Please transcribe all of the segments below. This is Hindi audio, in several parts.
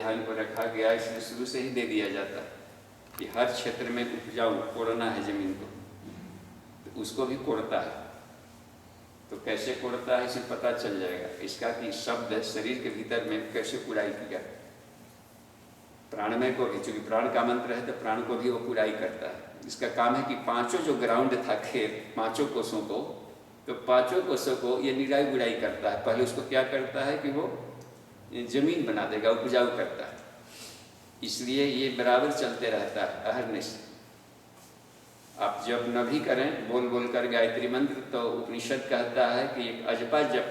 ध्यान को रखा गया, इसलिए शुरू से ही दे दिया जाता कि हर क्षेत्र में उपजाऊ कोड़ना है जमीन को, तो उसको भी कोड़ता है। तो कैसे कोड़ता है इसे पता चल जाएगा इसका कि शब्द शरीर के भीतर में कैसे पुराई किया। प्राणमय को भी, चूंकि प्राण का मंत्र है तो प्राण को भी वो पुराई करता है। इसका काम है कि पांचों जो ग्राउंड था खेत, पांचों कोषों को, तो पांचों कोषों को ये निराई गुड़ाई करता है। पहले उसको क्या करता है कि वो जमीन बना देगा, उपजाऊ करता है। इसलिए ये बराबर चलते रहता है अहरनिश। आप जब न भी करें बोल बोल कर गायत्री मंत्र, तो उपनिषद कहता है कि एक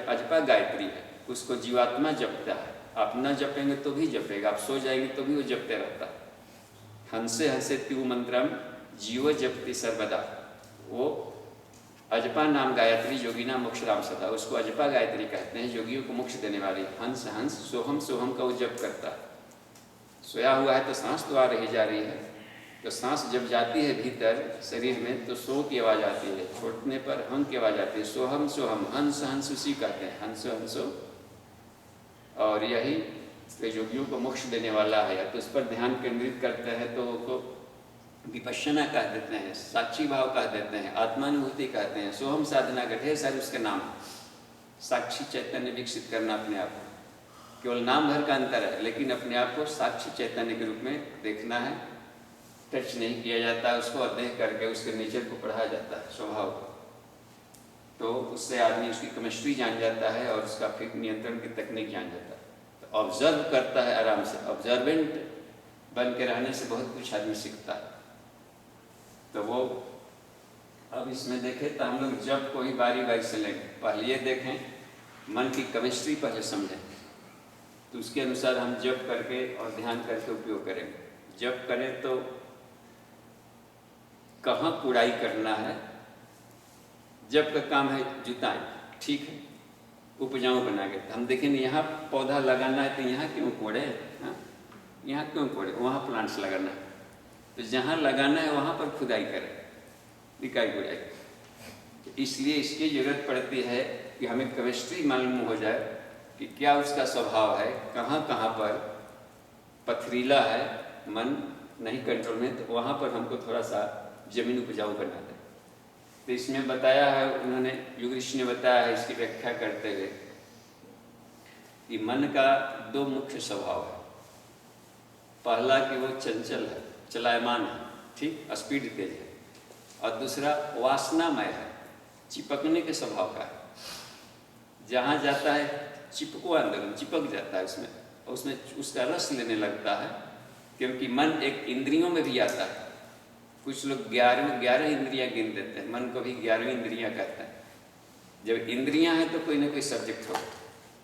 अजपा गायत्री है, उसको जीवात्मा जपता है। आप न जपेंगे तो भी जपेगा, आप सो जाएंगे तो भी वो जपते रहता है। हंसे हंसे त्यू मंत्रम जीव जपति सर्वदा, वो अजपा नाम गायत्री योगिना मोक्ष राम सदा, उसको अजपा गायत्री कहते हैं, योगियों को मोक्ष देने वाली। हंस हंस सोहम सोहम का वो जप करता है। सोया हुआ है तो सांस तो आ रही जा रही है, तो सांस जब जाती है भीतर शरीर में तो सो की आवाज़ आती है, छोड़ने पर हंस की आवाज़ आती है। सोहम सोहम, हंस हंस उसी कहते हैं, हंसो हंसो। और यही तो योगियों को मोक्ष देने वाला है। या तो उस पर ध्यान केंद्रित करते हैं तो उसको विपश्यना कह देते हैं, साक्षी भाव कह देते हैं, आत्मानुभूति कहते हैं, सोहम साधना का ढेर सारे उसके नाम। साक्षी चैतन्य विकसित करना अपने आप को, केवल नाम भर का अंतर है, लेकिन अपने आप को साक्षी चैतन्य के रूप में देखना है। टच नहीं किया जाता उसको, और देख करके उसके नेचर को पढ़ा जाता है, स्वभाव को। तो उससे आदमी उसकी केमिस्ट्री जान जाता है और उसका फिर नियंत्रण की तकनीक जान जाता है। तो ऑब्जर्व करता है आराम से, ऑब्जर्वेंट बन के रहने से बहुत कुछ आदमी सीखता है। तो वो अब इसमें देखें तो हम लोग जब कोई बारी बारी से लेंगे, पहले ये देखें मन की केमिस्ट्री पहले समझें, तो उसके अनुसार हम जप करके और ध्यान करके उपयोग करेंगे। जप करें तो कहाँ पुराई करना है, जप का काम है जुताएं, ठीक है, उपजाऊ बना के। हम देखें यहाँ पौधा लगाना है तो यहाँ क्यों कोड़े, हाँ यहाँ क्यों कोड़े, वहाँ प्लांट्स लगाना है, तो जहाँ लगाना है वहाँ पर खुदाई करें, निकाई गुड़ाई। तो इसलिए इसकी जरूरत पड़ती है कि हमें केमिस्ट्री मालूम हो जाए कि क्या उसका स्वभाव है, कहाँ कहाँ पर पथरीला है, मन नहीं कंट्रोल में, तो वहाँ पर हमको थोड़ा सा जमीन उपजाऊ बना दें। तो इसमें बताया है उन्होंने, योग ऋषि ने बताया है इसकी व्याख्या करते हुए कि मन का दो मुख्य स्वभाव है। पहला कि वो चंचल है, चलायमान है, ठीक, स्पीड तेज है। और दूसरा वासनामय है, चिपकने के स्वभाव का है। जहाँ जाता है चिपको, अंदर चिपक जाता है उसमें, और उसमें उसका रस लेने लगता है। क्योंकि मन एक इंद्रियों में भी आता है। कुछ लोग 11 इंद्रियां गिन देते हैं, मन को भी 11 इंद्रियां कहते हैं। जब इंद्रियां हैं तो कोई ना कोई सब्जेक्ट हो।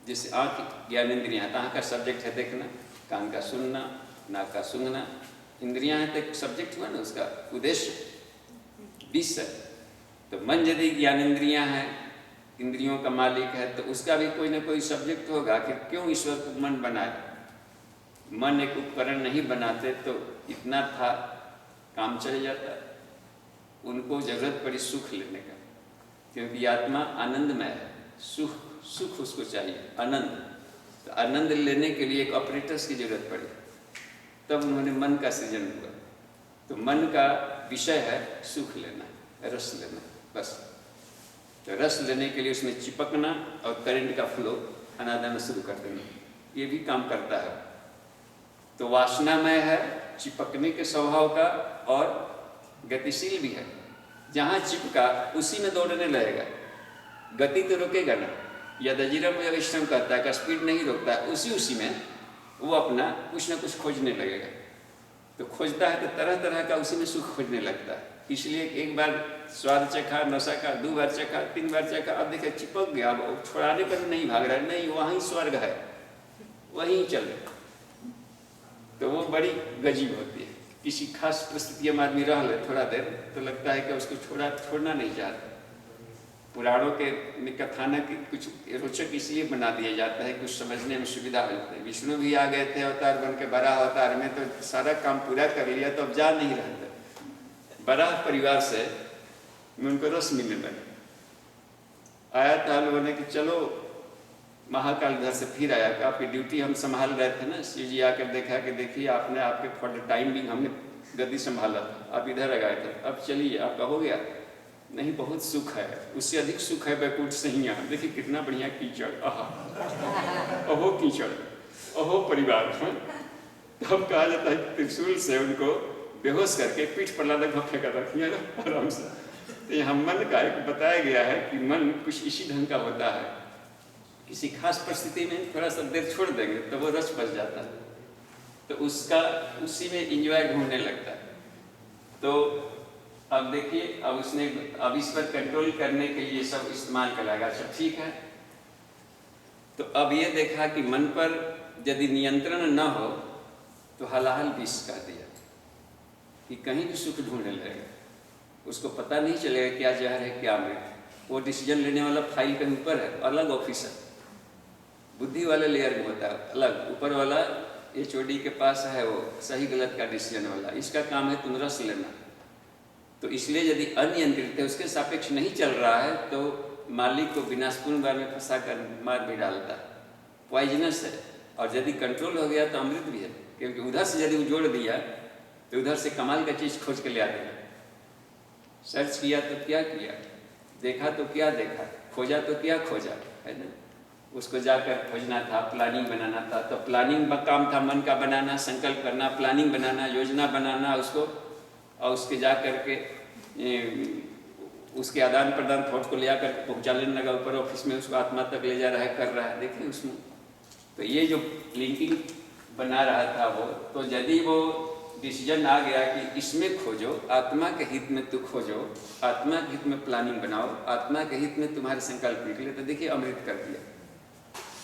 जैसे आँख 11 इंद्रियां हैं तो आँख का सब्जेक्ट है देखना, कान का सुनना, नाक का सूंघना, इंद्रियां हैं तो एक सब्जेक्ट हुआ ना, उसका उद्देश्य 20 है। तो मन यदि ज्ञानेंद्रियां हैं, इंद्रियों का मालिक है, तो उसका भी कोई ना कोई सब्जेक्ट होगा कि क्यों ईश्वर को मन बनाए। मन एक उपकरण नहीं बनाते तो इतना था, काम चल जाता। उनको जरूरत पड़ी सुख लेने का, क्योंकि आत्मा आनंदमय है, सुख उसको चाहिए, आनंद। तो आनंद लेने के लिए एक ऑपरेटर्स की जरूरत पड़ी, तब उन्होंने मन का सृजन हुआ। तो मन का विषय है सुख लेना, रस लेना, बस। तो रस लेने के लिए उसमें चिपकना और करंट का फ्लो आना जाना शुरू कर देना, ये भी काम करता है। तो वासनामय है, चिपकने के स्वभाव का, और गतिशील भी है। जहाँ चिपका उसी में दौड़ने लगेगा, गति तो रोकेगा ना। यदजिरम यविश्रम कहता है कि स्पीड नहीं रोकता है, उसी में वो अपना कुछ ना कुछ खोजने लगेगा। तो खोजता है तो तरह तरह का उसी में सुख खोजने लगता है। इसलिए एक बार स्वाद चखा, नशा का, 2 बार चखा, 3 बार चखा, अब देखिए चिपक गया, अब छोड़ाने पर नहीं भाग रहा है, नहीं वहीं स्वर्ग है, वहीं चल रहा। तो वो बड़ी गजीब होती है। किसी खास परिस्थिति में आदमी रह ले थोड़ा देर तो लगता है कि उसको छोड़ना नहीं चाहता। पुराणों के कथानक कुछ रोचक इसलिए बना दिया जाता है, कुछ समझने में सुविधा होती है। विष्णु भी आ गए थे अवतार बन के, बड़ा अवतार में तो सारा काम पूरा कर लिया, तो अब जा नहीं रहते। बड़ा परिवार से उनको रस मिलने लगे। आया था लोगों ने कि चलो महाकाल उधर से फिर आया कि आपकी ड्यूटी हम संभाल रहे थे ना। शिव जी आकर देखा कि देखिए आपने आपके फॉर द टाइम भी हमने गद्दी संभाला था, आप इधर आ गए थे, अब चलिए आपका हो गया। नहीं, बहुत सुख है, उससे अधिक सुख है बैकुंठ सैया। देखिए कितना बढ़िया कीचड़, आहा अहो कीचड़, अहो परिवार। तब कहा जाता है त्रिशूल से उनको बेहोश करके पीठ पर लादा घोंपे कर रखिए आराम से। तो यहाँ मन का एक बताया गया है कि मन कुछ इसी ढंग का होता है, किसी खास परिस्थिति में थोड़ा सा देर छोड़ देंगे तो वो रस बच जाता है, तो उसका उसी में इंजॉय ढूंढने लगता है। तो अब देखिए, अब इस पर कंट्रोल करने के लिए सब इस्तेमाल करेगा। अच्छा ठीक है, तो अब ये देखा कि मन पर यदि नियंत्रण न हो तो हलाहल विष कर दिया कि कहीं भी सुख ढूंढने लगेगा, उसको पता नहीं चलेगा क्या जहर है क्या अमृत। वो डिसीजन लेने वाला फाइल के ऊपर है, अलग ऑफिसर, बुद्धि वाले लेयर में होता है अलग, ऊपर वाला HOD के पास है वो सही गलत का डिसीजन वाला, इसका काम है तुम रस लेना। तो इसलिए यदि अनियंत्रित है, उसके सापेक्ष नहीं चल रहा है, तो मालिक को विनाशपूर्ण बार में फंसा कर मार भी डालता है, पॉइजनस है। और यदि कंट्रोल हो गया तो अमृत भी है, क्योंकि उधर से यदि जोड़ दिया तो उधर से कमाल का चीज़ खोज के ले आ देगा। सर्च किया तो क्या किया, देखा तो क्या देखा, खोजा तो क्या खोजा, है ना। उसको जाकर खोजना था, प्लानिंग बनाना था, तो प्लानिंग का काम था मन का बनाना, संकल्प करना, प्लानिंग बनाना, योजना बनाना उसको, और उसके जा कर के उसके आदान प्रदान थॉट को ले आकर पहुँचा लेने लगा ऊपर ऑफिस में, उसको आत्मा तक ले जा रहा है, कर रहा है। देखिए उसमें तो ये जो लिंकिंग बना रहा था वो, तो यदि वो डिसीजन आ गया कि इसमें खोजो, आत्मा के हित में तू खोजो, आत्मा के हित में प्लानिंग बनाओ, आत्मा के हित में तुम्हारे संकल्प निकले, तो देखिए अमृत कर दिया।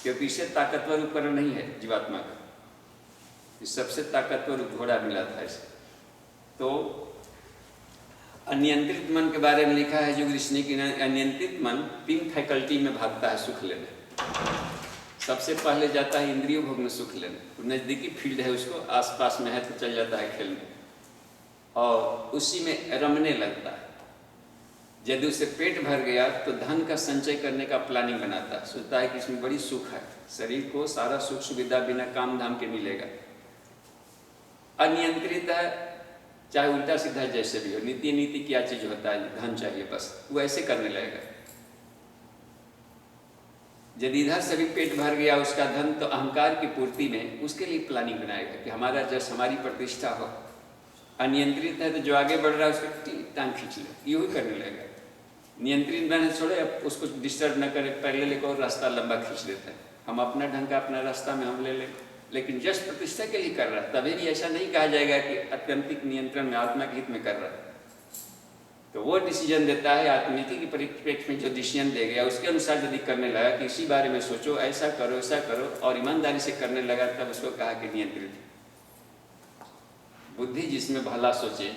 क्योंकि इससे ताकतवर उपकरण नहीं है जीवात्मा का, इस सबसे ताकतवर घोड़ा मिला था इसे। तो अनियंत्रित मन के बारे में लिखा है युग ऋषि ने कि अनियंत्रित मन 3 फैकल्टी में भागता है सुख लेने। सबसे पहले जाता है इंद्रिय भोग में सुख लेने, तो नज़दीकी फील्ड है, उसको आसपास में है तो चल जाता है खेलने और उसी में रमने लगता है। यदि उसे पेट भर गया तो धन का संचय करने का प्लानिंग बनाता है, सोचता है कि इसमें बड़ी सुख है, शरीर को सारा सुख सुविधा बिना काम धाम के मिलेगा। अनियंत्रित है, चाहे उल्टा सीधा जैसे भी हो, नीति क्या चीज होता है, धन चाहिए बस, वो ऐसे करने लगेगा। यदि इधर से भी पेट भर गया उसका धन, तो अहंकार की पूर्ति में उसके लिए प्लानिंग बनाएगा कि हमारा जस हमारी प्रतिष्ठा हो। अनियंत्रित है तो जो आगे बढ़ रहा है उसका टांग खींच ले, यूँ ही करने लगेगा। नियंत्रित बने छोड़े, अब उसको डिस्टर्ब न करे, पैरेलल एक और रास्ता लंबा खींच देता है, हम अपना ढंग का अपना रास्ता में हम ले लें, लेकिन जस प्रतिष्ठा के लिए कर रहा है। तभी भी ऐसा नहीं कहा जाएगा कि अत्यंतिक नियंत्रण में आत्मा के हित में कर रहा है। तो वो डिसीजन देता है आत्मनीति के परिप्रेक्ष्य में, जो डिसीजन दे गया उसके अनुसार यदि करने लगा कि इसी बारे में सोचो, ऐसा करो और ईमानदारी से करने लगा, तब उसको कहा कि नियंत्रित। बुद्धि जिसमें भला सोचे,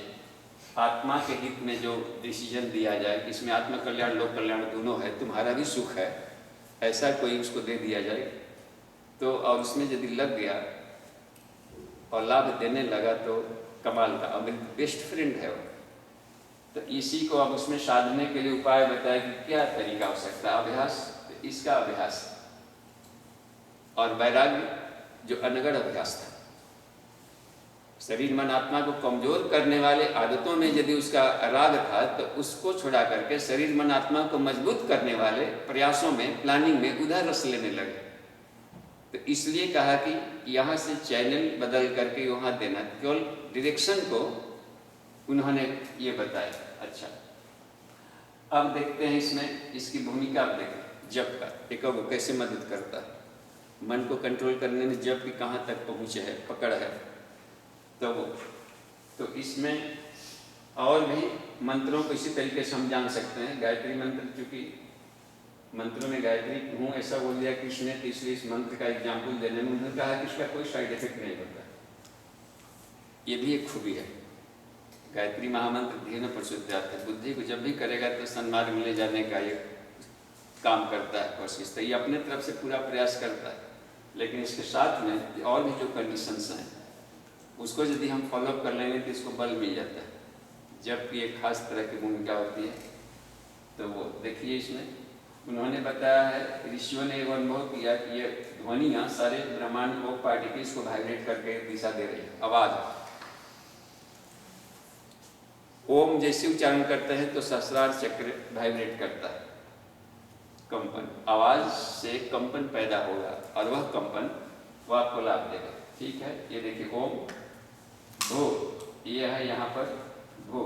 आत्मा के हित में जो डिसीजन दिया जाए कि इसमें आत्म कल्याण लोक कल्याण दोनों है, तुम्हारा भी सुख है, ऐसा कोई उसको दे दिया जाए तो, और उसमें यदि लग गया और लाभ देने लगा तो कमाल का, अब बेस्ट फ्रेंड है वो। तो इसी को अब उसमें साधने के लिए उपाय बताया कि क्या तरीका हो सकता है। अभ्यास, तो इसका अभ्यास और वैराग्य जो अनगढ़ अभ्यास था, शरीर मन आत्मा को कमजोर करने वाले आदतों में यदि उसका राग था, तो उसको छुड़ा करके शरीर मन आत्मा को मजबूत करने वाले प्रयासों में, प्लानिंग में उधर रस लेने लगे। तो इसलिए कहा कि यहाँ से चैनल बदल करके वहाँ देना, केवल डायरेक्शन को उन्होंने ये बताया। अच्छा, अब देखते हैं इसमें इसकी भूमिका। अब देखें जप का एक कैसे मदद करता है, मन को कंट्रोल करने में जप की कहाँ तक पहुँचे है, पकड़ है। तो इसमें और भी मंत्रों को इसी तरीके से हम जान सकते हैं। गायत्री मंत्र, चूँकि मंत्रों में गायत्री हूँ ऐसा बोल दिया कृष्ण ने, तो इसलिए इस मंत्र का एग्जाम्पल देने में उन्होंने कहा कि इसका कोई साइड इफेक्ट नहीं होता। ये भी एक खूबी है। गायत्री महामंत्र ध्येन प्रचोदयात् है, बुद्धि को जब भी करेगा तो सन्मार्ग में ले जाने का ये काम करता है, कोशिश। तो ये अपने तरफ से पूरा प्रयास करता है, लेकिन इसके साथ में और भी जो कंडीशंस हैं उसको यदि हम फॉलोअप कर लेंगे तो इसको बल मिल जाता है। जबकि एक खास तरह की भूमिका होती है। तो वो देखिए इसमें उन्होंने बताया है, ऋषियों ने एवं अनुभव किया कि ये ध्वनियाँ सारे ब्रह्मांड को, पार्टिकल्स को वाइब्रेट करके दिशा दे रही है। आवाज़, ओम जैसे उच्चारण करते हैं तो सहस्रार चक्र वाइब्रेट करता है, कंपन, आवाज से कंपन पैदा होगा और वह कंपन वो आपको लाभ देगा। ठीक है, ये देखिए ओम भू, ये है यहाँ पर भू,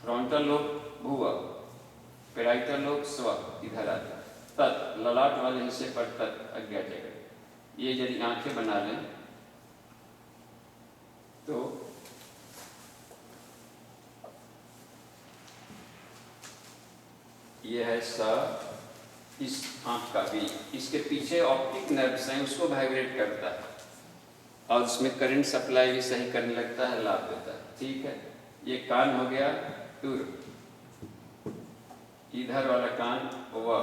फ्रंटल लोब भूव, पेराइटल लोब स्व, इधर आता है तत्, ललाट वाले हिस्से पर तत्, अज्ञा चक्र। ये यदि आंखें बना लें तो ये है स, इस आंख का भी, इसके पीछे ऑप्टिक नर्व्स हैं, उसको वाइब्रेट करता है और उसमें करंट सप्लाई भी सही करने लगता है, लाभ देता है। ठीक है, ये कान हो गया टूर, इधर वाला कान व,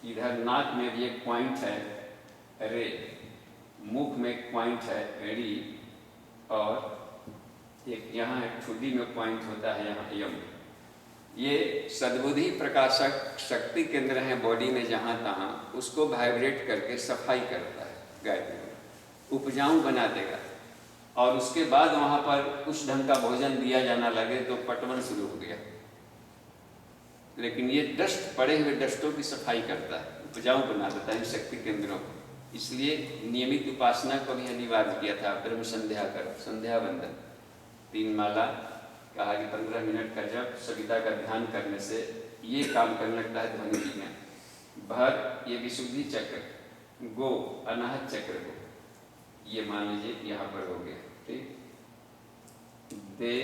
इधर नाक में भी एक पॉइंट है रे, मुख में एक पॉइंट है री, और एक यहाँ एक ठुड्डी में पॉइंट होता है यहाँ यम। ये सद्बुद्धि प्रकाशक शक्ति केंद्र हैं बॉडी में जहाँ तहाँ, उसको वाइब्रेट करके सफाई करता है, गायत्री उपजाऊ बना देगा। और उसके बाद वहाँ पर उस ढंग का भोजन दिया जाना लगे तो पटवन शुरू हो गया। लेकिन ये डस्ट, पड़े हुए डस्टों की सफाई करता है, उपजाऊ बना देता है शक्ति केंद्रों को। इसलिए नियमित उपासना को भी अनिवार्य किया था, ब्रह्म संध्या करो, संध्या वंदन, 3 माला, कहा कि 15 मिनट का जब सविता का ध्यान करने से ये काम करने लगता है ध्वनि विज्ञान। भर, ये विशुद्धि चक्र, गो, अनाहत चक्र को, ये मान लीजिए यहाँ पर हो गया। ठीक, दे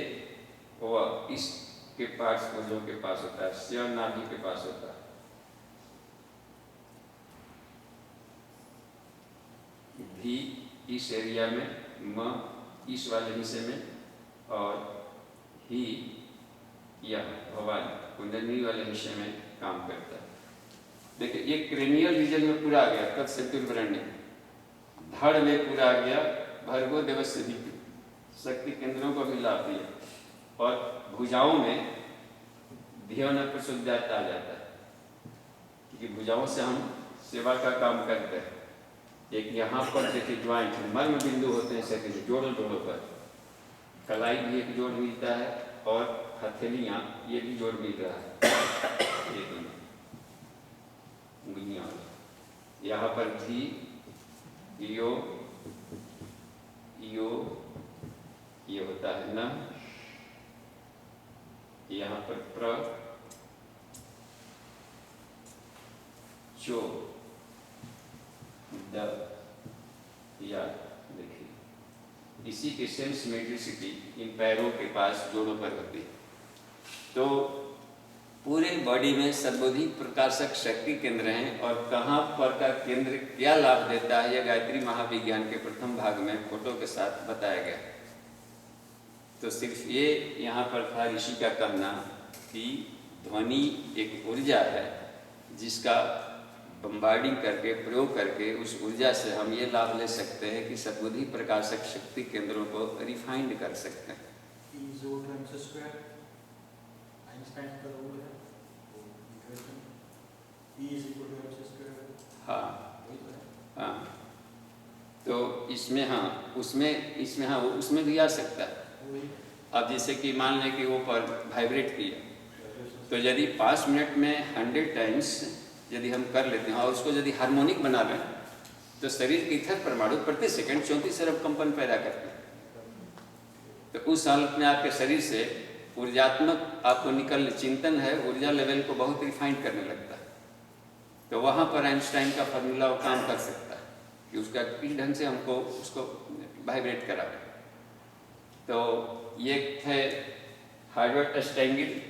व, इसके पास भुजों के पास होता है, स्व नाभि के पास होता है, भी इस एरिया में, म इस वाले हिस्से में, और ही या भवान कुंडली वाले हिस्से में काम करता है। देखिए ये क्रेनियल रीजन में पूरा आ गया, तब चतुर्वर्ण, धड़ में पूरा आ गया, भर्गो देवस्य भी शक्ति केंद्रों को भी लाभ दिया, और भुजाओं में ध्यान प्रशुद्धाता आ जाता है, क्योंकि भुजाओं से हम सेवा का काम करते हैं। एक यहाँ पर देखिए ज्वाइंट, मर्म बिंदु होते हैं शरीर, जोड़ों पर, कलाई भी एक जोड़ मिलता है, और हथेलियाँ ये भी जोड़ मिल रहा है, ये दोनों उंगलियाँ, यहाँ पर भी यो यो ये होता है न, यहाँ पर प्र, चो, द, या, देखिए इसी की सेम सिमेट्रिसिटी इन पैरों के पास, जोड़ों पर होती है। तो पूरे बॉडी में सद्बुद्धि प्रकाशक शक्ति केंद्र हैं, और कहाँ पर का केंद्र क्या लाभ देता है, यह गायत्री महाविज्ञान के प्रथम भाग में फोटो के साथ बताया गया। तो सिर्फ ये यहाँ पर था ऋषि का कहना कि ध्वनि एक ऊर्जा है, जिसका बम्बार्डिंग करके, प्रयोग करके, उस ऊर्जा से हम ये लाभ ले सकते हैं कि सद्बुद्धि प्रकाशक शक्ति केंद्रों को रिफाइंड कर सकते हैं। हाँ हाँ, तो इसमें हाँ, इसमें हाँ, उसमें भी आ सकता है। अब जैसे कि मान लें कि वो पर वाइब्रेट किया, तो यदि 5 मिनट में 100 टाइम्स यदि हम कर लेते हैं, और उसको यदि हार्मोनिक बना लें, तो शरीर के इथर परमाणु प्रति सेकंड 34 अरब कंपन पैदा करते हैं। तो उस हालत में आपके शरीर से ऊर्जात्मक आपको निकल, चिंतन है, ऊर्जा लेवल को बहुत रिफाइंड करने लगता है। तो वहाँ पर आइंस्टाइन का फार्मूला वो काम कर सकता है कि उसका किस ढंग से हमको उसको वाइब्रेट करावे। तो ये थे हार्वर्ड स्टैंगिल,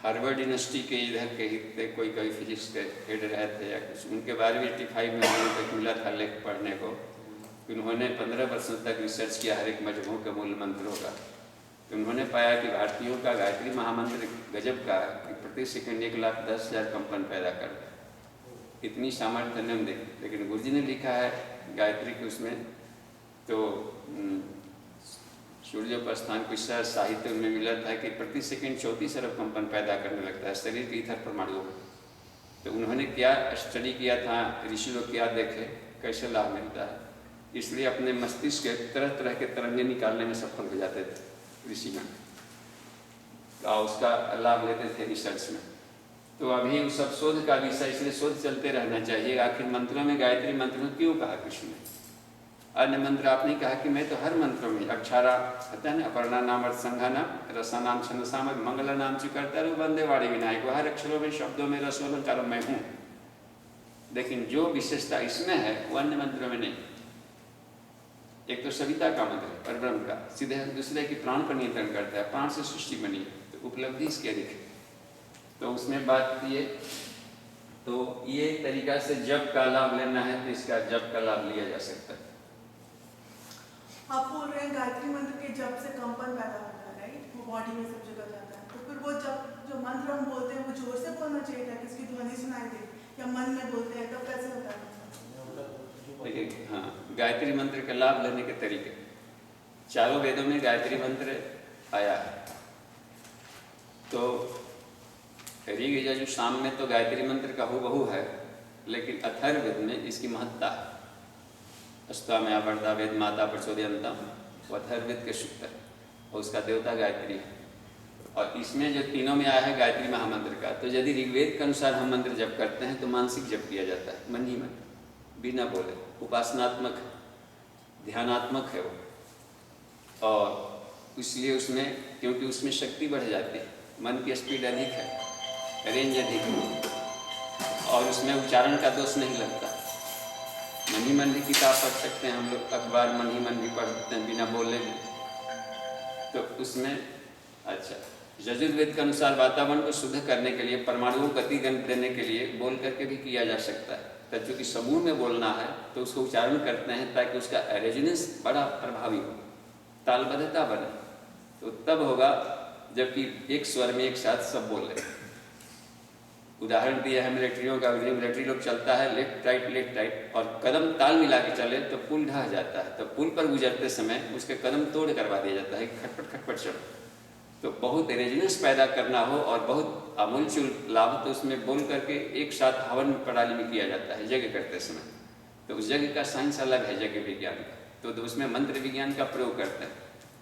हार्वर्ड यूनिवर्सिटी के इधर के ही थे, कोई फिजिक्स के हेड रहे थे या कुछ, उनके बारे में 85 में मुझे तक मिला था लेख पढ़ने को। उन्होंने 15 वर्षों तक रिसर्च किया हर एक मजहबों के मूल मंत्रों का। तो उन्होंने पाया कि भारतीयों का गायत्री महामंत्र गजब का है कि प्रति सेकंड 1,10,000 कंपन पैदा करता है। इतनी सामर्थ्य नहीं दे, लेकिन गुरुजी ने लिखा है गायत्री के उसमें, तो सूर्योपस्थान कुछ साहित्य में मिला था कि प्रति सेकंड 34 अरब कंपन पैदा करने लगता है शरीर के ईथर परमाणुओं में। तो उन्होंने क्या स्टडी किया था, ऋषि लोग क्या देखे, कैसे लाभ मिलता है, इसलिए अपने मस्तिष्क के तरह तरह के तरंगे निकालने में सफल हो जाते थे ऋषिगण, और उसका लाभ लेते थे रिसर्च में। तो अभी उस सब शोध का विषय, इसलिए शोध चलते रहना चाहिए। आखिर मंत्रों में गायत्री मंत्र में क्यों कहा कृष्ण ने? अन्य मंत्र आपने कहा कि मैं तो हर मंत्रों में अक्षरा होता है ना, अपर्णा नाम अर्थ संघा नाम रसा नाम छंद साम मंगल नाम चुकरता रू वंदे वाणी विनायक, हर अक्षरों में शब्दों में रसोलंकार मैं हूँ। लेकिन जो विशेषता इसमें है वो अन्य मंत्रों में नहीं। एक तो सविता का मंत्र है परब्रह्म का, सीधे दूसरे की प्राण पर नियंत्रण करता है, प्राण से सृष्टि बनी है, तो उपलब्धि इसके अधिक है। तो उसमें बात ये, तो ये तरीका से जप का लाभ लेना है तो इसका जप का लाभ लिया जा सकता है। आप बोल रहे हैं गायत्री मंत्र के जप से कंपन पैदा होता है, राइट? वो बॉडी में सब जगह जाता है। तो फिर वो जब जो मंत्र हम बोलते हैं वो जोर से बोलना चाहिए था, किसकी ध्वनि सुनाई दे, या मन में बोलते हैं, तब कैसे होता है? देखिए, हाँ, गायत्री मंत्र का लाभ लेने के तरीके, चारों वेदों में गायत्री मंत्र आया है। तो ऋग यजुर साम में तो गायत्री मंत्र का हूबहू है, लेकिन अथर्ववेद में इसकी महत्ता है। अष्टाम्या वर्धा वेद माता प्रचोदयंतम, वो अथर्ववेद के सूक्त है और उसका देवता गायत्री है। और इसमें जो तीनों में आया है गायत्री महामंत्र का, तो यदि ऋग्वेद के अनुसार हम मंत्र जप करते हैं तो मानसिक जप किया जाता है, मन ही मन, बिना बोले, उपासनात्मक है, ध्यानात्मक है वो। और इसलिए उसमें, क्योंकि उसमें शक्ति बढ़ जाती है, मन की स्पीड अधिक है, रेंज अधिक है, और उसमें उच्चारण का दोष नहीं लगता। मन ही मन भी किताब पढ़ सकते हैं हम लोग, अखबार मन ही मन भी पढ़ सकते हैं बिना बोले भी। तो उसमें अच्छा, यजुर्वेद के अनुसार वातावरण को शुद्ध करने के लिए, परमाणुओं को गति देने के लिए बोल करके भी किया जा सकता है। तो चूँकि समूह में बोलना है तो उसको उच्चारण करते हैं ताकि उसका रेजोनेंस बड़ा प्रभावी हो, तालबद्धता बने। तो तब होगा जबकि एक स्वर में एक साथ सब बोल रहे हैं। उदाहरण दिया है मिलिट्रियों का, मिलिट्री लोग चलता है लेफ्ट राइट, और कदम ताल मिला के चले तो पुल ढह जाता है। तो पुल पर गुजरते समय उसके कदम तोड़ करवा दिया जाता है, खटपट खटपट चढ़ो। तो बहुत रेजिनेंस पैदा करना हो और बहुत अमूलचूल लाभ, तो उसमें बोल करके एक साथ हवन प्रणाली में किया जाता है यज्ञ करते समय। तो उस यज्ञ का साइंस अलग है यज्ञ विज्ञान का। तो उसमें मंत्र विज्ञान का प्रयोग करते हैं,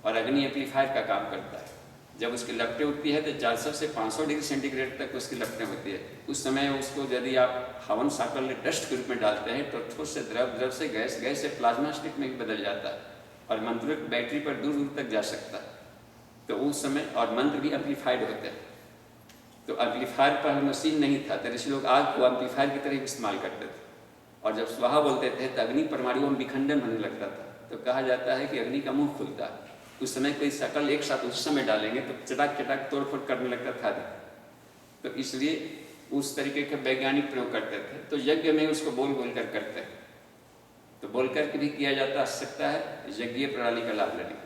और अग्नि एम्पलीफायर का काम करता है। जब उसकी लपटें उठती है तो 400 से 500 डिग्री सेंटीग्रेड तक उसकी लपटें होती है। उस समय उसको यदि आप हवन साकल डस्ट के रूप में डालते हैं तो ठोस से द्रव, द्रव से गैस, गैस से प्लाज्मा स्टिक में भी बदल जाता है, और मंत्र बैटरी पर दूर दूर तक जा सकता है। तो उस समय, और मंत्र भी एम्पलीफाइड होते हैं। तो एम्पलीफायर पर मशीन नहीं था, तो ऋषि लोग आग को एम्पलीफायर की तरह इस्तेमाल करते थे। और जब स्वाहा बोलते थे तो अग्नि परमाणुओं में विखंडन होने लगता था। तो कहा जाता है कि अग्नि का मुंह खुलता है। उस समय कोई शकल एक साथ उस समय डालेंगे तो चटाक चटाक तोड़ फोड़ करने लगता था। तो इसलिए उस तरीके के वैज्ञानिक प्रयोग करते थे। तो यज्ञ में उसको बोल बोल कर करते हैं, तो बोल करके भी किया जाता सकता है यज्ञीय प्रणाली का लाभ लेने।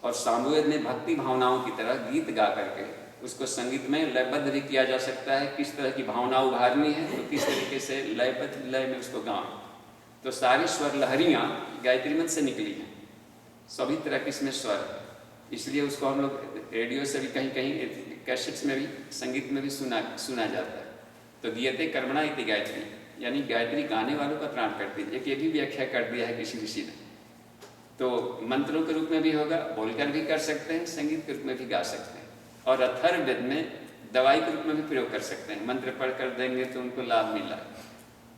और सामवेद में भक्ति भावनाओं की तरह गीत गा करके उसको संगीत में लयबद्ध भी किया जा सकता है। किस तरह की भावना उभारनी है तो किस तरीके से लयबद्ध लय में उसको गाएं। तो सारी स्वर लहरियाँ गायत्री मंत्र से निकली हैं, सभी तरह के इसमें स्वर है। इसलिए उसको हम लोग रेडियो से भी कहीं कहीं कैसेट्स में भी संगीत में भी सुना जाता है। तो गीयते कर्मणा इति गायत्री, यानी गायत्री गाने वालों का प्राण करती है। एक ये भी व्याख्या कर दिया है किसी ऋषि ने। तो मंत्रों के रूप में भी होगा, बोलकर भी कर सकते हैं, संगीत के रूप में भी गा सकते हैं। और अथर्ववेद में दवाई के रूप में भी प्रयोग कर सकते हैं। मंत्र पढ़ कर देंगे तो उनको लाभ मिला,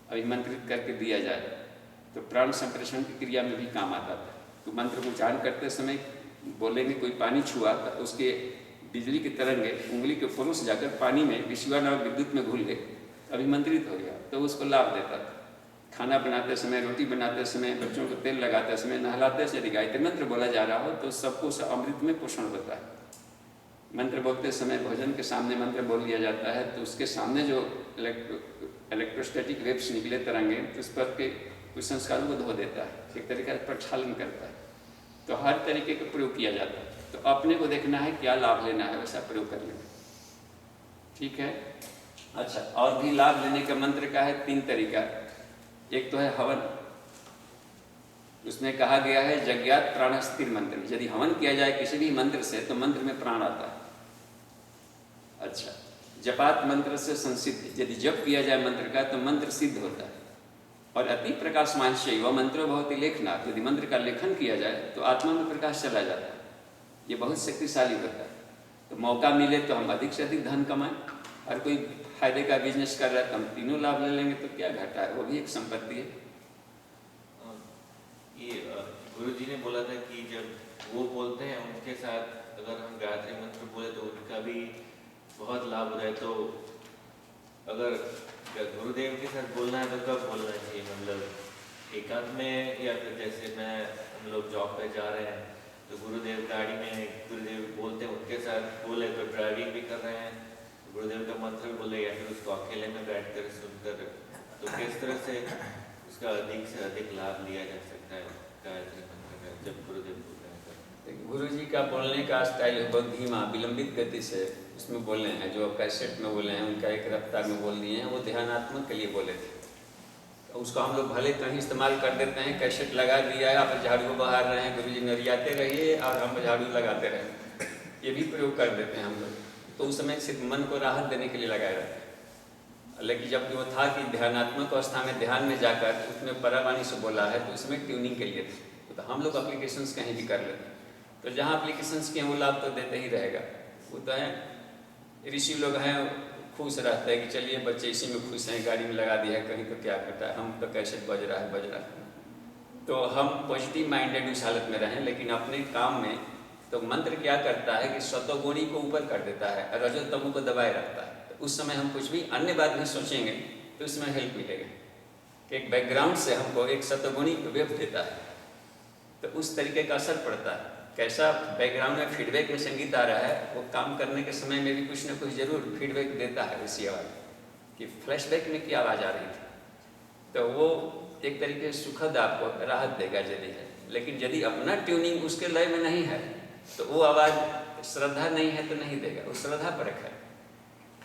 अभी मंत्रित करके दिया जाए तो प्राण संप्रेषण की क्रिया में भी काम आता था। तो मंत्र को उच्चारण करते समय बोलेंगे, कोई पानी छुआ तो उसके बिजली की तरंगे उंगली के फरों से जाकर पानी में विषुवान और विद्युत में घुल गए, अभिमंत्रित हो गया, तो उसको लाभ देता था। खाना बनाते समय, रोटी बनाते समय, बच्चों को तेल लगाते समय, नहलाते समय यदि गायत्री मंत्र बोला जा रहा हो तो सबको उस अमृत में पोषण होता है। मंत्र बोलते समय भोजन के सामने मंत्र बोल दिया जाता है तो उसके सामने जो इलेक्ट्रोस्टैटिक वेव्स निकले तरंगे तो उस पर के कुछ संस्कारों को धो देता है, एक तरीका से प्रक्षालन करता है। तो हर तरीके का प्रयोग किया जाता है। तो अपने को देखना है क्या लाभ लेना है, वैसा प्रयोग कर लेना। ठीक है। अच्छा, और भी लाभ लेने का मंत्र का है 3 तरीका। एक तो है हवन, उसमें कहा गया है यज्ञात प्राण स्थिर मंत्र, यदि हवन किया जाए किसी भी मंत्र से तो मंत्र में प्राण आता है। अच्छा, जपात मंत्र से संसिद्ध, यदि जप किया जाए मंत्र का तो मंत्र सिद्ध होता है। और अति प्रकाशमान से वह मंत्रो भवति लेखनाथ, यदि मंत्र का लेखन किया जाए तो आत्मा में प्रकाश चला जाता है, ये बहुत शक्तिशाली होता है। तो मौका मिले तो हम अधिक से अधिक धन कमाएं। हर कोई फायदे का बिजनेस कर रहा है तो हम तीनों लाभ ले लेंगे तो क्या घाटा है, वो भी एक संपत्ति है। ये गुरु जी ने बोला था कि जब वो बोलते हैं उनके साथ अगर हम गायत्री मंत्र बोले तो उनका भी बहुत लाभ हो रहा है। तो अगर गुरुदेव के साथ बोलना है तो कब बोलना चाहिए, मतलब एकांत में, या फिर जैसे हम लोग जॉब पे जा रहे हैं तो गुरुदेव गाड़ी में गुरुदेव बोलते हैं उनके साथ बोले, तो ड्राइविंग भी कर रहे हैं तो गुरुदेव का मंत्र बोले, या फिर उसको अकेले में बैठ कर सुनकर, तो किस तरह से उसका अधिक से अधिक लाभ लिया जा सकता है गायत्री मंत्र का जब गुरुदेव बोलते हैं? गुरु जी का बोलने का स्टाइल बहुत धीमा विलंबित गति से उसमें बोलने हैं। जो कैसेट में बोले हैं उनका एक रफ्तार में बोल दिए हैं, वो ध्यानात्मक के लिए बोले थे। तो उसको हम लोग भले कहीं इस्तेमाल कर देते हैं, कैसेट लगा दिया है, आप झाड़ू बहार रहे हैं, गुरु जी नरियाते रहिए और हम झाड़ू लगाते रहें, ये भी प्रयोग कर देते हैं हम लोग। तो उस समय सिर्फ मन को राहत देने के लिए लगाए रहते हैं। लेकिन जब वो था कि ध्यानात्मक अवस्था में ध्यान में जाकर उसमें परावाणी से बोला है तो उसमें ट्यूनिंग के लिए थे। तो हम लोग एप्लीकेशंस कहीं भी कर लेते हैं, तो जहाँ एप्लीकेशंस के वो लाभ तो देते ही रहेगा। वो तो है, ऋषि लोग हैं खुश रहते हैं कि चलिए बच्चे इसी में खुश हैं, गाड़ी में लगा दिया है कहीं तो क्या करता है, हम तो कैसे बज रहा है। तो हम पॉजिटिव माइंडेड उस हालत में रहें, लेकिन अपने काम में तो मंत्र क्या करता है कि सतोगुणी को ऊपर कर देता है, रजो तमो को दबाए रखता है। तो उस समय हम कुछ भी अन्य बात नहीं सोचेंगे तो उसमें हेल्प मिलेगा कि एक बैकग्राउंड से हमको एक सतोगुणी वेव देता है, तो उस तरीके का असर पड़ता है। कैसा बैकग्राउंड में फीडबैक में संगीत आ रहा है, वो काम करने के समय में भी कुछ ना कुछ जरूर फीडबैक देता है उसी आवाज़ कि फ्लैशबैक में क्या आवाज़ आ रही थी, तो वो एक तरीके से सुखद आपको राहत देगा यदि है। लेकिन यदि अपना ट्यूनिंग उसके लय में नहीं है तो वो आवाज़, श्रद्धा नहीं है तो नहीं देगा, वो श्रद्धा परख है।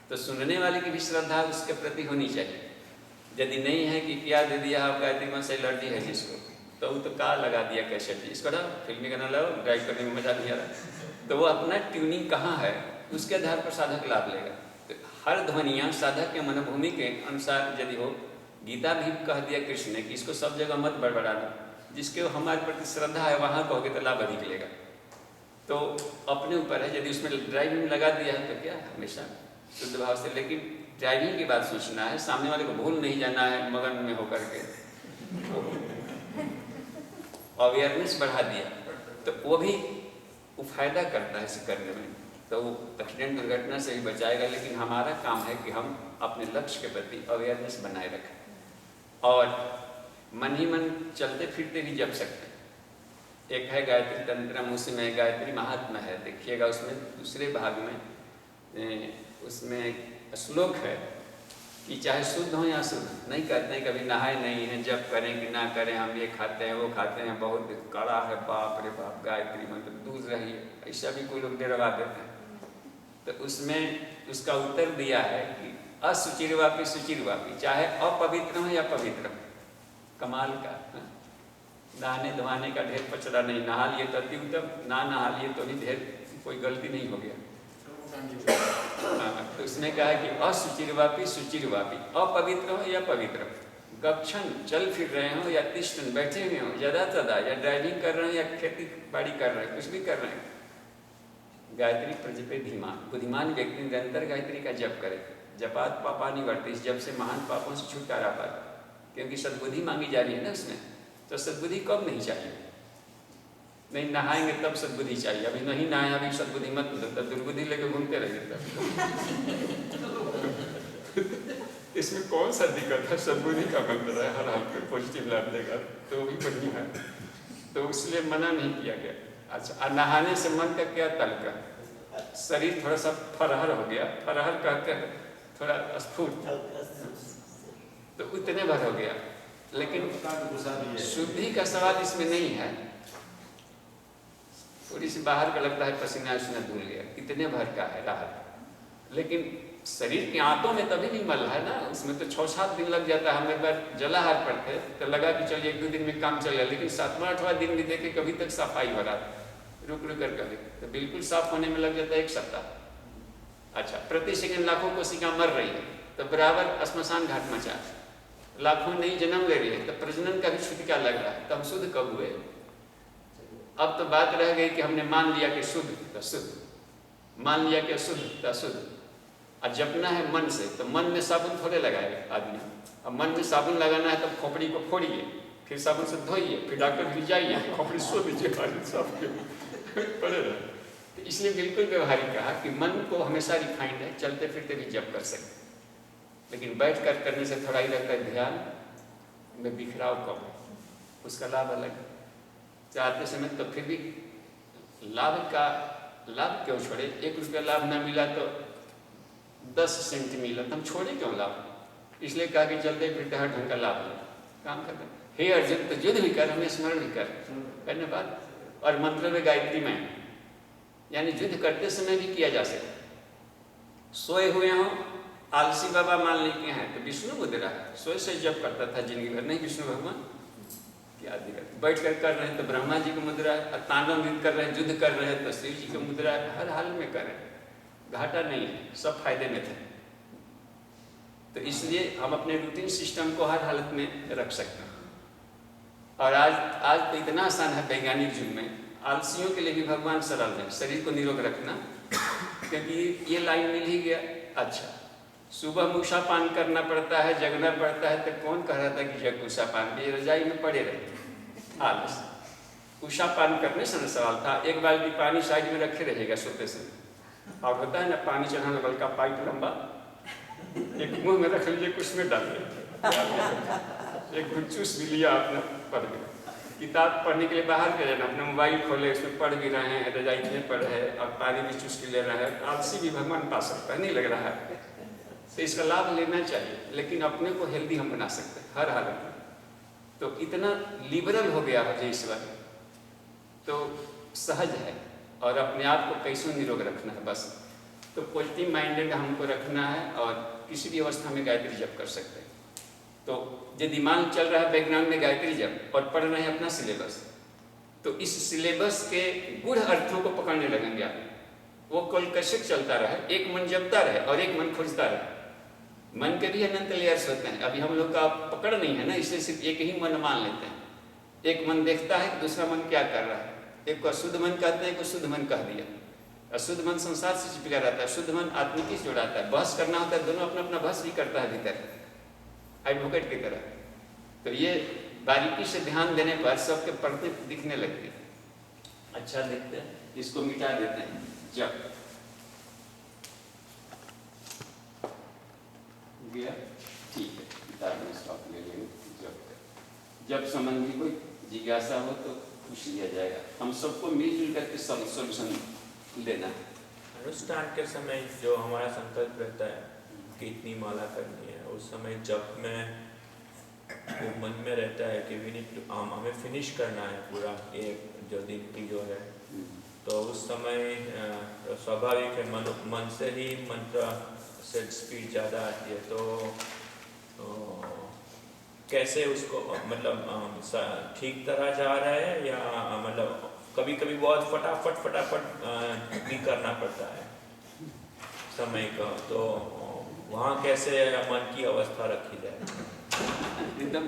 तो सुनने वाले की भी श्रद्धा उसके प्रति होनी चाहिए। यदि नहीं है कि क्या दे दिया आप गायत्री मन से एलर्जी है जिसको, तो वो तो का लगा दिया कैसेट, इसको ना फिल्मी गाना लगाओ, ड्राइव करने में मजा नहीं आ रहा। तो वो अपना ट्यूनिंग कहाँ है उसके आधार पर साधक लाभ लेगा। तो हर ध्वनियाँ साधक के मनोभूमि के अनुसार यदि हो, गीता भी कह दिया कृष्ण ने कि इसको सब जगह मत बड़बड़ाना, जिसके हमारे प्रति श्रद्धा है वहाँ कहोगे तो लाभ अधिक लेगा। तो अपने ऊपर है, यदि उसमें ड्राइविंग लगा दिया है तो क्या हमेशा शुद्ध भाव से, लेकिन ड्राइविंग की बात सोचना है, सामने वाले को भूल नहीं जाना है मगन में होकर के, अवेयरनेस बढ़ा दिया तो वो भी वो फायदा करता है इसे करने में, तो वो एक्सीडेंट दुर्घटना से भी बचाएगा। लेकिन हमारा काम है कि हम अपने लक्ष्य के प्रति अवेयरनेस बनाए रखें और मन ही मन चलते फिरते भी जप सकते हैं। एक है गायत्री तंत्रम, उसमें गायत्री महात्मा है, देखिएगा उसमें दूसरे भाग में उसमें श्लोक है कि चाहे शुद्ध हो या अशुद्ध, नहीं कहते हैं कभी नहाए नहीं हैं, जब करें कि ना करें, हम ये खाते हैं वो खाते हैं, बहुत कड़ा है, बाप रे बाप गायत्री मंत्र दूर रहिए, ऐसा भी कोई लोग डरवा देते हैं। तो उसमें उसका उत्तर दिया है कि असुचिरवापी सुचिरवापी, चाहे अपवित्र हो या पवित्र हो, कमाल का। नहाने धोने का ढेर पचड़ा नहीं, नहा लिए तो अति उत्तम, ना नहा लिए तो भी ढेर कोई गलती नहीं हो गया। तो उसने कहा कि असुचिरवापी सुचिरवापी, अपवित्र हो या पवित्र हो, गक्षण चल फिर रहे हो या तिष्ठन बैठे हुए हो, यदा तदा, या ड्राइविंग कर रहे हैं या खेती बाड़ी कर रहे हैं, कुछ भी कर रहे हैं, गायत्री प्रजपे धीमान, बुद्धिमान व्यक्ति निरंतर गायत्री का जप करे। जपात पापा निवर्ति, जब से महान पापों से छुटकारा पाता, क्योंकि सद्बुद्धि मांगी जा रही है ना उसमें। तो सद्बुद्धि कब नहीं चाहिए, नहीं नहाएंगे तब सद्बुद्धि चाहिए, अभी नहीं नहाए अभी सद्बुद्धि मत दो, तब दुर्बुद्धि लेकर घूमते रहिए तब। इसमें कौन सा दिक्कत है, सद्बुद्धि का मंत्र है, हर हाल में पॉजिटिव लाभ देगा, तो भी बढ़िया है, तो इसलिए मना नहीं किया गया। अच्छा, नहाने से मन का क्या तल्क, शरीर थोड़ा सा फरहर हो गया, फरहर कहते हैं थोड़ा स्फूर्त, तो उतने भर हो गया, लेकिन शुद्धि का सवाल इसमें नहीं है। थोड़ी सी बाहर का लगता है, पसीना उसने धुल गया, इतने भर का है राहत, लेकिन शरीर के आंतों में तभी भी मल है ना, उसमें तो 6-7 दिन लग जाता है। हम एक बार जलाहार पढ़ते तो लगा कि चलिए 1-2 दिन में काम चलेगा, लेकिन 7वां-8वां दिन भी देखे कभी तक सफाई हो रहा, रुक कर कभी तो बिल्कुल साफ होने में लग जाता है 1 सप्ताह। अच्छा, प्रति सेकंड लाखों कोशिका मर रही है तो बराबर श्मशान घाट मचा, लाखों नई जन्म ले रही है तो प्रजनन का भी छुटकारा लग रहा है, तो हम शुद्ध कब हुए? अब तो बात रह गई कि हमने मान लिया कि शुद्ध तो शुद्ध, मान लिया कि अशुद्ध तो अशुद्ध। और जपना है मन से, तो मन में साबुन थोड़े लगाएगा आदमी। अब मन में साबुन लगाना है तब खोपड़ी को फोड़िए, फिर साबुन से धोइए, फिर डॉक्टर भी जाइए, खोपड़ी सो दीजिए सब पड़ेगा। तो इसलिए बिल्कुल व्यवहारिक कहा कि मन को हमेशा रिफाइंड है, चलते फिरते भी जप कर सकते, लेकिन बैठ कर करने से थोड़ा ही लगता है ध्यान में बिखराव कम है, उसका लाभ अलग है। चाहते समय तो फिर भी लाभ क्यों छोड़े? 1 रुपया लाभ ना मिला तो 10 सेंट मिला, हम छोड़े क्यों लाभ? इसलिए कहा कि चलते फिरते हर ढंग का लाभ ले काम करते। हे अर्जुन, तो युद्ध भी कर, हमें स्मरण भी कर, करने बाद और मंत्र में गायत्री में, यानी युद्ध करते समय भी किया जा सकता। सोए हुए हों, आलसी बाबा मान लेते हैं तो विष्णु मुद्रा है, सोए से जप करता था जिंदगी भर, नहीं विष्णु भगवान क्या दिक्कत? बैठ कर रहे हैं तो ब्रह्मा जी की मुद्रा है, तांडव नृत्य कर रहे हैं, युद्ध कर रहे हैं तो शिव जी की मुद्रा है, हर हाल में कर रहे हैं, घाटा नहीं है, सब फायदे में थे। तो इसलिए हम अपने रूटीन सिस्टम को हर हालत में रख सकते हैं। और आज तो इतना आसान है वैज्ञानिक युग में, आलसियों के लिए भी भगवान सरल है, शरीर को निरोग रखना, क्योंकि ये लाइन मिल ही गया। अच्छा, सुबह मूसा पान करना पड़ता है, जगना पड़ता है, तो कौन कह रहा था कि जग उषा पान भी रजाई में पड़े रहे? आलस। उषा पान करने से सवाल था, 1 बाल्टी पानी साइड में रखे रहेगा सोते से, और होता है ना पानी चढ़ाने वाला का पाइप लंबा, एक मुंह में रख लीजिए, कुछ में डालिए, एक चूस भी लिया, अपना पढ़ गया। किताब पढ़ने के लिए बाहर के जाना, अपना मोबाइल खोले, उसमें पढ़ भी रहे हैं, रजाई में पढ़ है और पानी भी चूस के ले रहा है। आलसी भी भगवान पा सकता है, नहीं लग रहा है, तो इसका लाभ लेना चाहिए, लेकिन अपने को हेल्दी हम बना सकते हैं हर हालत में। तो इतना लिबरल हो गया है ईश्वर, तो सहज है, और अपने आप को कैसे निरोग रखना है बस। तो पॉजिटिव माइंडेड हमको रखना है, और किसी भी अवस्था में गायत्री जप कर सकते हैं। तो जो दिमाग चल रहा है बैकग्राउंड में गायत्री जप, और पढ़ रहे हैं अपना सिलेबस, तो इस सिलेबस के गूढ़ अर्थों को पकड़ने लगेंगे आप। वो कल कैसे चलता रहे, एक मन जपता रहे और एक मन खोजता रहे। मन के भी अनंत लेयर्स होते हैं, अभी हम लोग का पकड़ नहीं है ना, इसलिए सिर्फ एक ही मन मान लेते हैं। एक मन देखता है कि दूसरा मन क्या कर रहा है, एक को अशुद्ध मन कहते हैं, एक को शुद्ध मन कह दिया। अशुद्ध मन संसार से चिपका रहता है, शुद्ध मन आत्मिकी से जुड़ाता है, बहस करना होता है, दोनों अपना अपना बहस भी करता है भीतर, एडवोकेट की तरह। तो ये बारीकी से ध्यान देने पर सबके पढ़ते दिखने लगते हैं, अच्छा दिखते हैं, इसको मिटा देते हैं। जब गया ठीक है, किताब में स्टॉप ले लेंगे। जब संबंधी कोई जिज्ञासा हो तो पूछ लिया जाएगा। हम सबको मिलजुल करके सोल्यूशन लेना है। अनुष्ठान के समय जो हमारा संकल्प रहता है कि इतनी माला करनी है, उस समय जब में वो मन में रहता है कि हमें फिनिश करना है पूरा एक जो दिन की जो है, तो उस समय स्वाभाविक है मन से ही मंत्र से स्पीड ज़्यादा आती है। तो कैसे उसको मतलब ठीक तरह जा रहा है, या मतलब कभी कभी बहुत फटाफट भी करना पड़ता है समय का, तो वहाँ कैसे मन की अवस्था रखी जाए? एकदम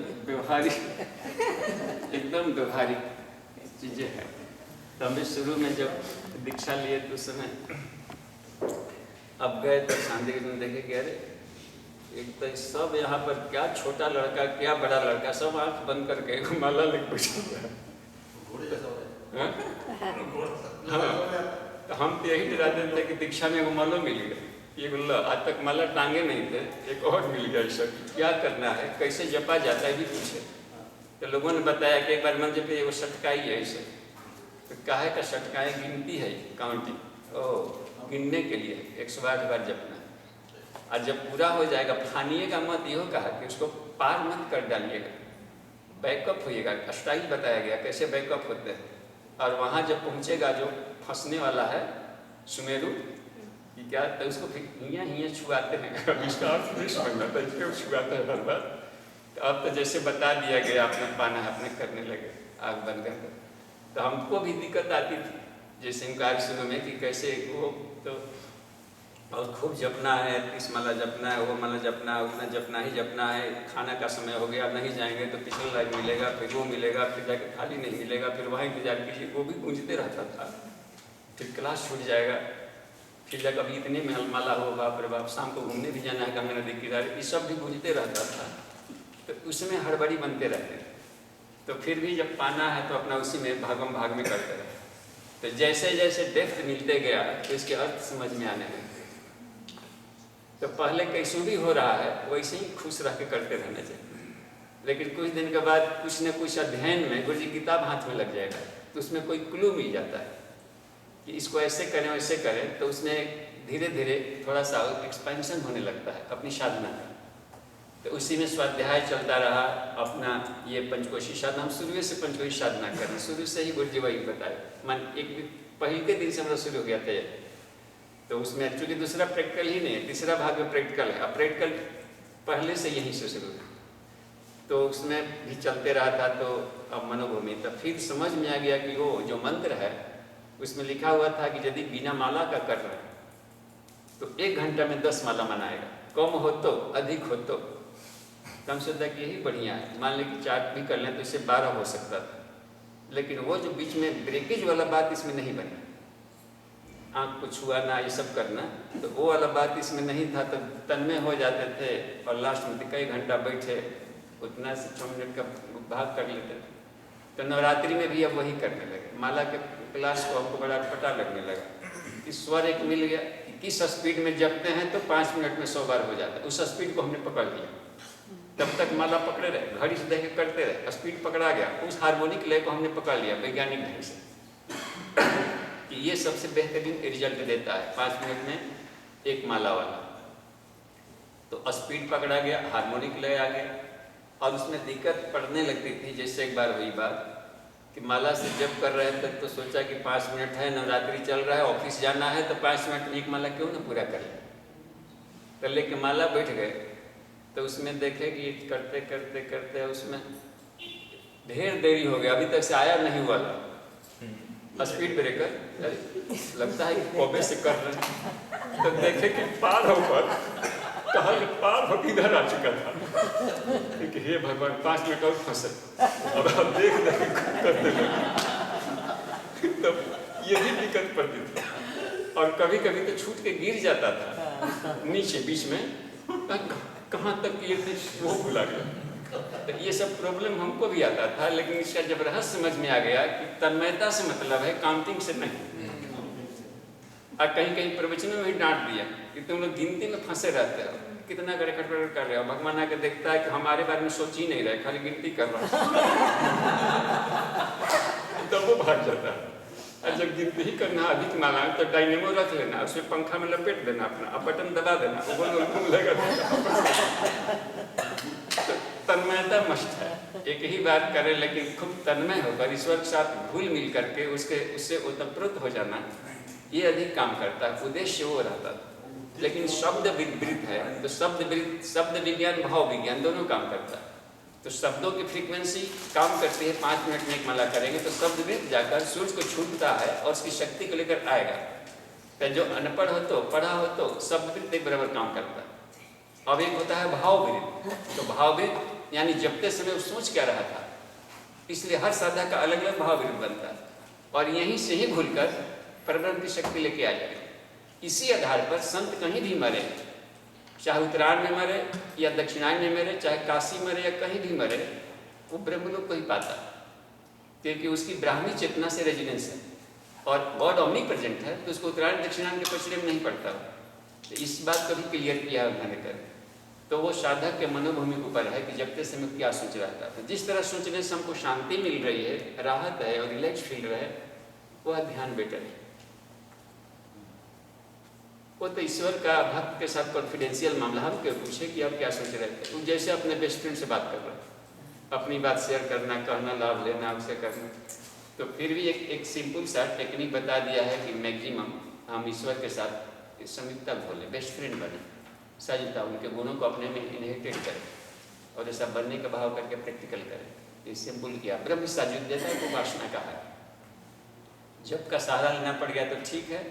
व्यवहारिक चीजें हैं। तो हमें शुरू में जब दीक्षा लिए तो उस समय अब गए तो शांति में देखे कि अरे एक तो सब यहाँ पर क्या छोटा लड़का क्या बड़ा लड़का, सब आंख बंद करके माला लिख बैठा है। तो हम तो यही डराते थे कि दीक्षा में वो माला मिल गया, ये बोला आज तक माला टांगे नहीं थे, एक और मिल गया। ईश्वर क्या करना है, कैसे जपा जाता है भी पूछे। तो लोगों ने बताया कि एक बार मन जपे वो सटकाई है इसे, तो काहे का सटकाए गिनती है, काउंटिंग, ओ गिनने के लिए 108 बार जपना है। और जब पूरा हो जाएगा फानिएगा मत, यो कहा कि उसको पार मत कर डालिएगा, बैकअप होइएगा। स्टाइल बताया गया कैसे बैकअप होते हैं। और वहाँ जब पहुँचेगा जो फंसने वाला है सुमेरु, कि क्या, तो उसको फिर हियाँ छुआते हैं, अब इसका अर्थ नहीं समझना था, इसको छुआते हैं हर बार। तो अब तो जैसे बता दिया गया, अपना पाना अपने करने लगे आग बंद कर। तो हमको भी दिक्कत आती थी जैसे इनकार शुरू में कि कैसे वो, तो और खूब जपना है, 30 माला जपना है, वो माला जपना है, उतना जपना ही जपना है, खाना का समय हो गया, नहीं जाएंगे तो पिछले लाइन मिलेगा, फिर वो मिलेगा, फिर जाके थाली नहीं मिलेगा, फिर वहाँ इंतजार कीजिए, वो भी गूंजते रहता था। फिर क्लास छूट जाएगा, फिर जब कभी इतने में माला हो, बाप रे बाप, शाम को घूमने भी जाना है गंगा नदी किनारे, ये सब भी गूंजते रहता था। तो उसमें हड़बड़ी बनते रहते थे। तो फिर भी जब पाना है तो अपना उसी में भागम भाग में करते रहे। तो जैसे जैसे डेप्थ मिलते गया तो इसके अर्थ समझ में आने लगे। तो पहले कैसे भी हो रहा है वैसे ही खुश रह के करते रहना चाहिए। लेकिन कुछ दिन के बाद कुछ न कुछ अध्ययन में गुरु जी किताब हाथ में लग जाएगा तो उसमें कोई क्लू मिल जाता है कि इसको ऐसे करें वैसे करें, तो उसमें धीरे धीरे थोड़ा सा एक्सपेंशन होने लगता है अपनी साधना का। तो उसी में स्वाध्याय चलता रहा अपना। ये पंचकोशी साधना हम शुरू से पंचकोशी साधना करें, शुरू से ही गुरु जी वही बताए। मन एक पहले के दिन से हमारा शुरू हो गया था। तो उसमें एक्चुअली दूसरा प्रैक्टिकल ही नहीं है, तीसरा भाग में प्रैक्टिकल है। अब प्रैक्टिकल पहले से यहीं से शुरू है, तो उसमें भी चलते रहा था। तो अब मनोभूमि तब फिर समझ में आ गया कि वो जो मंत्र है उसमें लिखा हुआ था कि यदि बिना माला का कर रहे हैं तो 1 घंटा में 10 माला मनाएगा, कम हो तो अधिक हो तो कम से तक यही बढ़िया है। मान लें कि 4 भी कर लें तो इससे 12 हो सकता था, लेकिन वो जो बीच में ब्रेकेज वाला बात इसमें नहीं बनी, आँख को छुआना ये सब करना, तो वो वाला बात इसमें नहीं था। तो तन्मय हो जाते थे और लास्ट में कई घंटा बैठे उतना से 6 मिनट का भाग कर लेते थे। तो नवरात्रि में भी अब वही करने लगे। माला के क्लास को हमको बड़ा पता लगने लगा कि स्वर एक मिल गया कि किस स्पीड में जपते हैं तो 5 मिनट में 100 बार हो जाता है। उस स्पीड को हमने पकड़ लिया। तब तक माला पकड़े रहे, घड़ी से देख करते रहे, स्पीड पकड़ा गया। उस हार्मोनिक लय को हमने पकड़ लिया वैज्ञानिक ढंग से कि ये सबसे बेहतरीन रिजल्ट देता है 5 मिनट में 1 माला वाला। तो स्पीड पकड़ा गया, हार्मोनिक लय आ गया। और उसमें दिक्कत पड़ने लगती थी। जैसे एक बार हुई बात कि माला से जब कर रहे थे तो सोचा कि 5 मिनट है, नवरात्रि चल रहा है, ऑफिस जाना है, तो 5 मिनट में 1 माला क्यों ना पूरा कर ले। तो लेके माला बैठ गए तो उसमें देखे कि करते करते करते उसमें ढेर देरी हो गया, अभी तक से आया नहीं हुआ स्पीड ब्रेकर। लगता है कि कौबे से कर रहे हैं। तो देखे कि पार होकर कहा कि पार हो किधर आ चुका था कि हे भगवान 5 मिनट और फंसे। अब हम देख करते तो यही दिक्कत पड़ती थी। और कभी कभी तो छूट के गिर जाता था नीचे बीच में, कहाँ तक ये वो भुला गया। तो ये सब प्रॉब्लम हमको भी आता था। लेकिन इसका जब रहस्य समझ में आ गया कि तन्मयता से मतलब है, काउंटिंग से नहीं। और कहीं कहीं प्रवचनों में भी डांट दिया कि तुम लोग गिनती में फंसे रहते हो, कितना कर रहे हो। भगवान आके देखता है कि हमारे बारे में सोच ही नहीं रहे, खाली गिनती कर रहा तो वो भाग जाता है। और जब गिनती ही करना अधिक माला तो डायनेमो रख लेना, उसमें पंखा में लपेट देना अपना, अब बटन दबा देना, तो तन्मयता मस्त है। एक ही बात करें लेकिन खूब तन्मय होकर ईश्वर के साथ घुल मिल करके उससे ओतप्रोत हो जाना, ये अधिक काम करता है। उद्देश्य वो रहता है। लेकिन शब्द विपरीत है तो शब्द विज्ञान भाव विज्ञान दोनों काम करता है। तो शब्दों की फ्रीक्वेंसी काम करती है। 5 मिनट में 1 माला करेंगे तो शब्द वृत्त जाकर सूर्य को छूटता है और उसकी शक्ति को लेकर आएगा। तो जो अनपढ़ हो तो पढ़ा हो तो शब्द वृत्त एक बराबर काम करता है। अब एक होता है भाव वृत्त। तो भाव वृत्त यानी जपते समय वो सोच क्या रहा था, इसलिए हर साधक का अलग अलग भाव वृत्त बनता है और यहीं से ही घुलकर परब्रह्म की शक्ति लेके आ जाएगी। इसी आधार पर संत कहीं भी मरे, चाहे उत्तरायण में मरे या दक्षिणायन में मरे, चाहे काशी मरे या कहीं भी मरे, वो ब्रह्मलोक को ही पाता, क्योंकि उसकी ब्राह्मी चेतना से रेजिडेंस है और गॉड ओमनी प्रेजेंट है। तो उसको उत्तरायण दक्षिणायन के पछड़े में नहीं पड़ता। तो इस बात को भी क्लियर किया उन्होंने कर। तो वो साधक के मनोभूमि के ऊपर है कि जब समय क्या सोच रहा था। तो जिस तरह सोचने से हमको शांति मिल रही है, राहत है और रिलैक्स फील रहे, वह ध्यान बेटर है। वो तो ईश्वर का भक्त के साथ कॉन्फिडेंशियल मामला। हम क्यों पूछे कि आप क्या सोच रहे थे। वो जैसे अपने बेस्ट फ्रेंड से बात कर रहा है, अपनी बात शेयर करना, कहना, लाभ लेना, उसे करना। तो फिर भी एक सिंपल सा टेक्निक बता दिया है कि मैक्सिमम हम ईश्वर के साथ कि संयुक्ता बोले, बेस्ट फ्रेंड बने, सयुक्ता उनके गुणों को अपने में इनहेरिटेड करें और ऐसा बनने का भाव करके प्रैक्टिकल करें। ये सिंपल किया, ब्रह्म सायुज्यता को उपासना का है। जब का सहारा लेना पड़ गया तो ठीक है,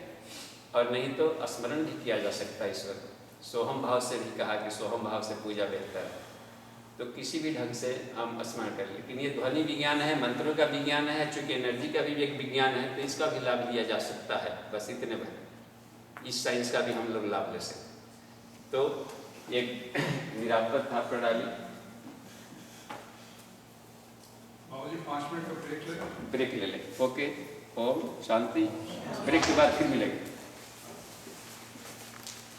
और नहीं तो स्मरण भी किया जा सकता है ईश्वर को। सोहम भाव से भी कहा कि सोहम भाव से पूजा बेहतर है, तो किसी भी ढंग से हम स्मरण करें। लेकिन ये ध्वनि विज्ञान है, मंत्रों का विज्ञान है, चूँकि एनर्जी का भी एक विज्ञान है, तो इसका भी लाभ लिया जा सकता है। बस इतने भर इस साइंस का भी हम लोग लाभ ले सकते। तो एक निरापद था प्रणाली। बाबूजी 5 मिनट का ब्रेक ले। ब्रेक ले लें, ओके। ओम शांति। ब्रेक के बाद फिर मिलेंगे।